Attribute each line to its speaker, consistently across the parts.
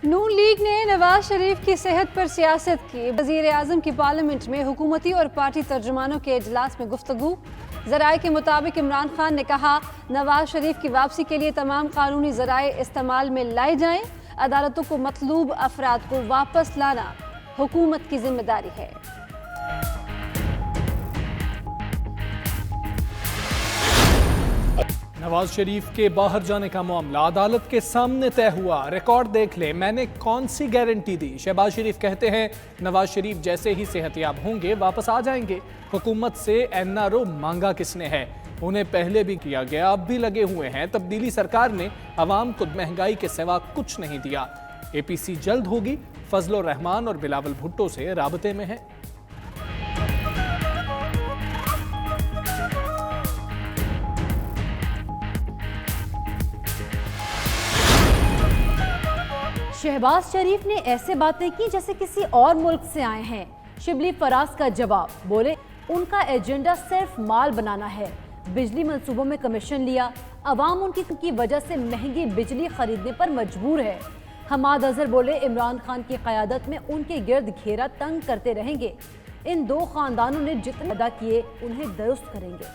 Speaker 1: نون league نے نواز شریف کی صحت پر سیاست کی۔ وزیر اعظم کی پارلیمنٹ میں حکومتی اور پارٹی ترجمانوں کے اجلاس میں گفتگو۔ ذرائع کے مطابق عمران خان نے کہا نواز شریف کی واپسی کے لیے تمام قانونی ذرائع استعمال میں لائے جائیں، عدالتوں کو مطلوب افراد کو واپس لانا حکومت کی ذمہ داری ہے۔
Speaker 2: نواز شریف کے باہر جانے کا معاملہ عدالت کے سامنے طے ہوا۔ ریکارڈ دیکھ لیں، میں نے کون سی گارنٹی دی؟ شہباز شریف کہتے ہیں نواز شریف جیسے ہی صحت یاب ہوں گے واپس آ جائیں گے۔ حکومت سے NRO مانگا کس نے ہے؟ انہیں پہلے بھی کیا گیا، اب بھی لگے ہوئے ہیں۔ تبدیلی سرکار نے عوام کو مہنگائی کے سوا کچھ نہیں دیا۔ APC جلد ہوگی، فضل الرحمان اور بلاول بھٹو سے رابطے میں ہے۔
Speaker 3: شہباز شریف نے ایسے باتیں کی جیسے کسی اور ملک سے آئے ہیں۔ شبلی فراز کا جواب، بولے ان کا ایجنڈا صرف مال بنانا ہے۔ بجلی منصوبوں میں کمیشن لیا، عوام ان کی وجہ سے مہنگی بجلی خریدنے پر مجبور ہے۔ حماد اظہر بولے عمران خان کی قیادت میں ان کے گرد گھیرا تنگ کرتے رہیں گے۔ ان دو خاندانوں نے جتنے ادا کیے انہیں درست کریں گے۔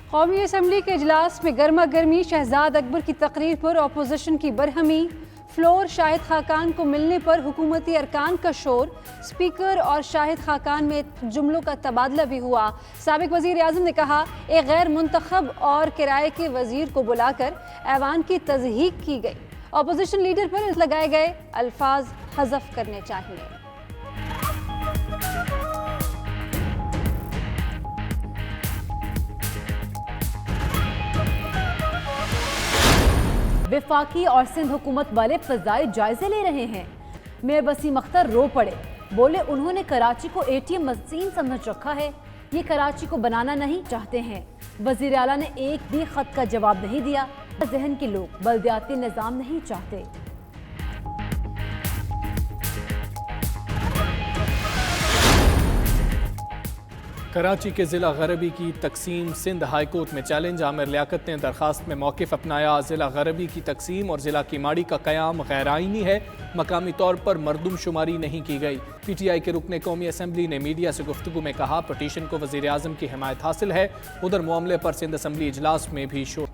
Speaker 1: قومی اسمبلی کے اجلاس میں گرما گرمی، شہزاد اکبر کی تقریر پر اپوزیشن کی برہمی، فلور شاہد خاقان کو ملنے پر حکومتی ارکان کا شور، اسپیکر اور شاہد خاقان میں جملوں کا تبادلہ بھی ہوا۔ سابق وزیر اعظم نے کہا ایک غیر منتخب اور کرائے کے وزیر کو بلا کر ایوان کی تضحیک کی گئی، اپوزیشن لیڈر پر لگائے گئے الفاظ حذف کرنے چاہیے۔
Speaker 3: وفاقی اور سندھ حکومت والے فضائی جائزے لے رہے ہیں۔ میئر وسیم اختر رو پڑے، بولے انہوں نے کراچی کو ATM مشین سمجھ رکھا ہے، یہ کراچی کو بنانا نہیں چاہتے ہیں۔ وزیر اعلیٰ نے ایک بھی خط کا جواب نہیں دیا۔ ذہن کے لوگ بلدیاتی نظام نہیں چاہتے۔
Speaker 2: کراچی کے ضلع غربی کی تقسیم سندھ ہائی کورٹ میں چیلنج، عامر لیاقت نے درخواست میں موقف اپنایا۔ ضلع غربی کی تقسیم اور ضلع کی ماڑی کا قیام غیر آئینی ہے، مقامی طور پر مردم شماری نہیں کی گئی۔ PTI کے رکن قومی اسمبلی نے میڈیا سے گفتگو میں کہا پٹیشن کو وزیر اعظم کی حمایت حاصل ہے۔ ادھر معاملے پر سندھ اسمبلی اجلاس میں بھی شور۔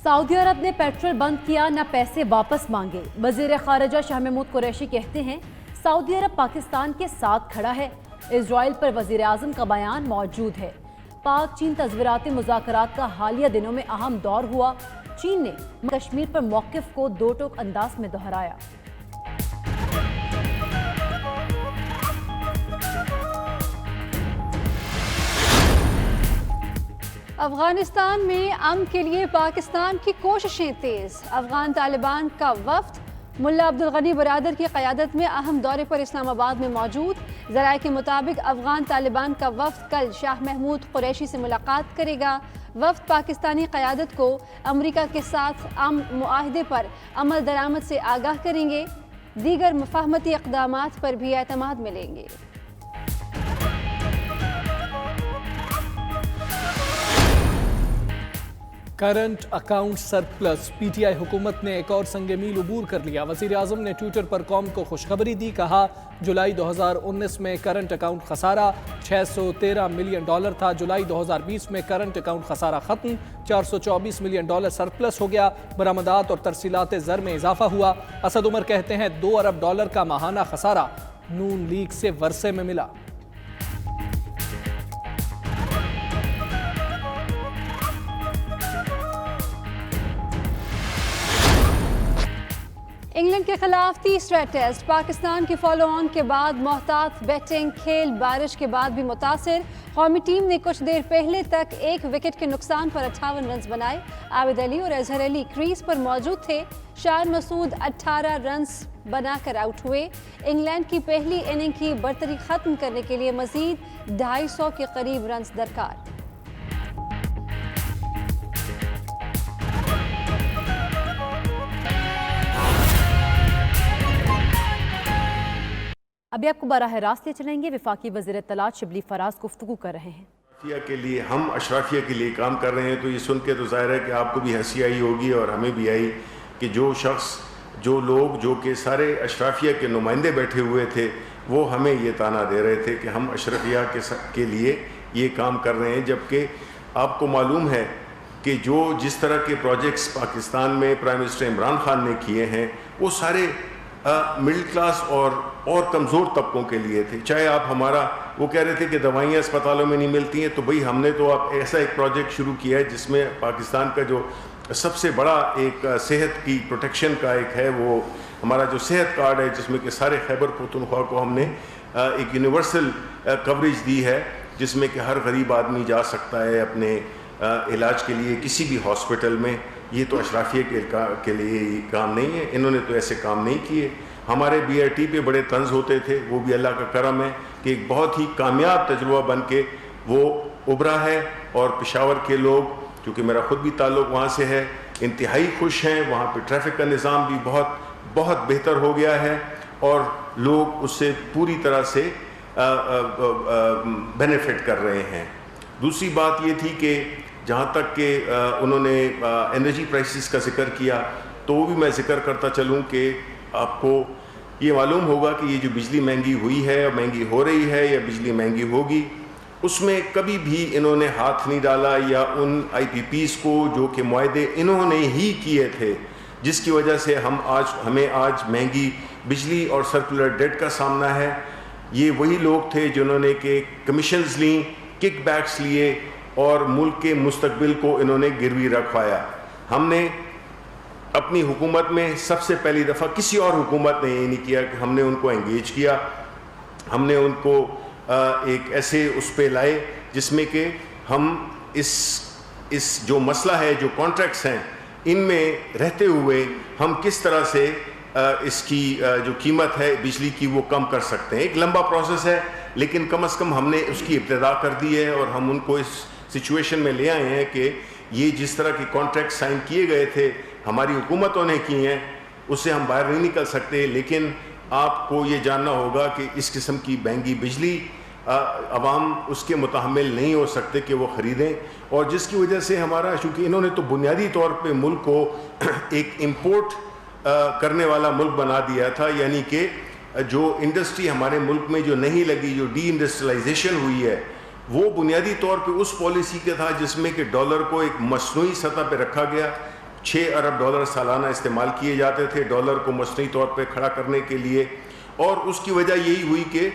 Speaker 3: سعودی عرب نے پیٹرول بند کیا، نہ پیسے واپس مانگے۔ وزیر خارجہ شاہ محمود قریشی کہتے ہیں سعودی عرب پاکستان کے ساتھ کھڑا ہے۔ اسرائیل پر وزیر اعظم کا بیان موجود ہے۔ پاک چین تصویراتی مذاکرات کا حالیہ دنوں میں اہم دور ہوا۔ چین نے کشمیر پر موقف کو دو ٹوک انداز میں دہرایا۔
Speaker 1: افغانستان میں امن کے لیے پاکستان کی کوششیں تیز۔ افغان طالبان کا وفد ملا عبدالغنی برادر کی قیادت میں اہم دورے پر اسلام آباد میں موجود۔ ذرائع کے مطابق افغان طالبان کا وفد کل شاہ محمود قریشی سے ملاقات کرے گا۔ وفد پاکستانی قیادت کو امریکہ کے ساتھ امن معاہدے پر عمل درآمد سے آگاہ کریں گے، دیگر مفاہمتی اقدامات پر بھی اعتماد ملیں گے۔
Speaker 2: کرنٹ اکاؤنٹ سرپلس، PTI حکومت نے ایک اور سنگ میل عبور کر لیا۔ وزیر اعظم نے ٹویٹر پر قوم کو خوشخبری دی، کہا جولائی 2019 میں کرنٹ اکاؤنٹ خسارہ $613 ملین تھا، جولائی 2020 میں کرنٹ اکاؤنٹ خسارہ ختم، $424 ملین سرپلس ہو گیا، برآمدات اور ترسیلات زر میں اضافہ ہوا۔ اسد عمر کہتے ہیں $2 ارب کا ماہانہ خسارہ نون لیگ سے ورثے میں ملا۔
Speaker 1: انگلینڈ کے خلاف تیسرا ٹیسٹ، پاکستان کے فالو آن کے بعد محتاط بیٹنگ، کھیل بارش کے بعد بھی متاثر۔ قومی ٹیم نے کچھ دیر پہلے تک 1 وکٹ کے نقصان پر 58 رنز بنائے۔ عابد علی اور اظہر علی کریز پر موجود تھے۔ شان مسعود 18 رنز بنا کر آؤٹ ہوئے۔ انگلینڈ کی پہلی اننگ کی برتری ختم کرنے کے لیے مزید 250 کے قریب رنز درکار۔
Speaker 3: अभी आपको बराह रास्त ले चलेंगे, विफाकी वज़ीर इत्तलात शिबली फराज गुफ्तगू कर रहे हैं।
Speaker 4: के लिए हम अशराफिया के लिए काम कर रहे हैं, तो ये सुन के तो ज़ाहिर है कि आपको भी हंसी आई होगी और हमें भी आई कि जो लोग जो कि सारे अशराफिया के नुमाइंदे बैठे हुए थे वो हमें ये ताना दे रहे थे कि हम अशराफिया के लिए ये काम कर रहे हैं, जबकि आपको मालूम है कि जिस तरह के प्रोजेक्ट्स पाकिस्तान में प्राइम मिनिस्टर इमरान खान ने किए हैं वो सारे मिडिल क्लास और कमज़ोर तबकों के लिए थे। चाहे आप वो कह रहे थे कि दवाइयाँ अस्पतालों में नहीं मिलती हैं, तो भाई हमने तो आप ऐसा एक प्रोजेक्ट शुरू किया है जिसमें पाकिस्तान का जो सबसे बड़ा एक सेहत की प्रोटेक्शन का एक है, वो हमारा जो सेहत कार्ड है, जिसमें कि सारे खैबर पख्तूनख्वा को हमने एक यूनिवर्सल कवरेज दी है, जिसमें कि हर गरीब आदमी जा सकता है अपने इलाज के लिए किसी भी हॉस्पिटल में। ये तो अशराफिया के लिए काम नहीं है, इन्होंने तो ऐसे काम नहीं किए। हमारे BRT पे बड़े तंज होते थे, वो भी अल्लाह का करम है कि एक बहुत ही कामयाब तजुर्बा बन के वो उभरा है, और पेशावर के लोग, क्योंकि मेरा ख़ुद भी ताल्लुक़ वहाँ से है, इंतहाई खुश हैं। वहाँ पे ट्रैफिक का निज़ाम भी बहुत बहुत बेहतर हो गया है और लोग उससे पूरी तरह से बेनिफिट कर रहे हैं। दूसरी बात ये थी कि जहाँ तक कि उन्होंने एनर्जी प्राइसेस का जिक्र किया, तो वो भी मैं ज़िक्र करता चलूँ कि आपको ये मालूम होगा कि ये जो बिजली महंगी हुई है, महंगी हो रही है या बिजली महंगी होगी, उसमें कभी भी इन्होंने हाथ नहीं डाला, या उन IPPs को जो कि मुआहदे इन्होंने ही किए थे, जिसकी वजह से हमें आज महंगी बिजली और सर्कुलर डेट का सामना है। ये वही लोग थे जिन्होंने के कमीशंस ली, किकबैक्स लिए और मुल्क के मुस्तकबिल को इन्होंने गिरवी रखवाया। हमने अपनी हुकूमत में सबसे पहली दफ़ा, किसी और हुकूमत ने ये नहीं किया कि हमने उनको एंगेज किया, हमने उनको एक ऐसे उस पे लाए जिसमें कि हम इस जो मसला है, जो कॉन्ट्रैक्ट्स हैं, इनमें रहते हुए हम किस तरह से इसकी जो कीमत है बिजली की वो कम कर सकते हैं। एक लंबा प्रोसेस है, लेकिन कम से कम हमने उसकी इब्तिदा कर दी है और हम उनको इस सिचुएशन में ले आए हैं कि ये जिस तरह के कॉन्ट्रैक्ट साइन किए गए थे, हमारी हुकूमतों ने की हैं, उससे हम बाहर नहीं निकल सकते। लेकिन आपको ये जानना होगा कि इस किस्म की महंगी बिजली अवाम उसके मुतहम्मिल नहीं हो सकते कि वो ख़रीदें, और जिसकी वजह से हमारा, चूँकि इन्होंने तो बुनियादी तौर पे मुल्क को एक इम्पोर्ट करने वाला मुल्क बना दिया था, यानी कि जो इंडस्ट्री हमारे मुल्क में जो नहीं लगी, जो डी इंडस्ट्रियलाइजेशन हुई है, वो बुनियादी तौर पे उस पॉलिसी का था जिसमें कि डॉलर को एक मसनूई सतह पे रखा गया। 6 अरब डॉलर सालाना इस्तेमाल किए जाते थे डॉलर को मसनूई तौर पे खड़ा करने के लिए, और उसकी वजह यही हुई कि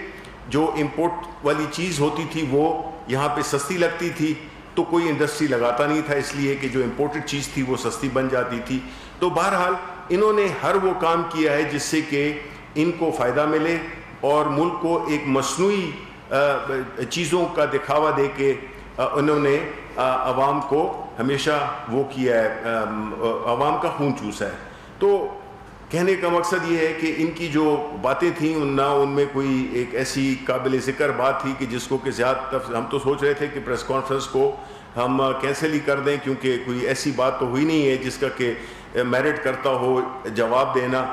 Speaker 4: जो इम्पोर्ट वाली चीज़ होती थी वो यहाँ पे सस्ती लगती थी, तो कोई इंडस्ट्री लगाता नहीं था, इसलिए कि जो इम्पोर्टेड चीज़ थी वो सस्ती बन जाती थी। तो बहरहाल इन्होंने हर वो काम किया है जिससे कि इनको फ़ायदा मिले और मुल्क को एक मसनूई चीज़ों का दिखावा दे के उन्होंने आवाम को हमेशा वो किया है, आवाम का खून चूसा है। तो कहने का मकसद ये है कि इनकी जो बातें थी उनमें कोई एक ऐसी काबिल ज़िक्र बात थी कि जिसको कि ज़्यादा हम तो सोच रहे थे कि प्रेस कॉन्फ्रेंस को हम कैंसिल ही कर दें, क्योंकि कोई ऐसी बात तो हुई नहीं है जिसका कि मेरिट करता हो जवाब देना।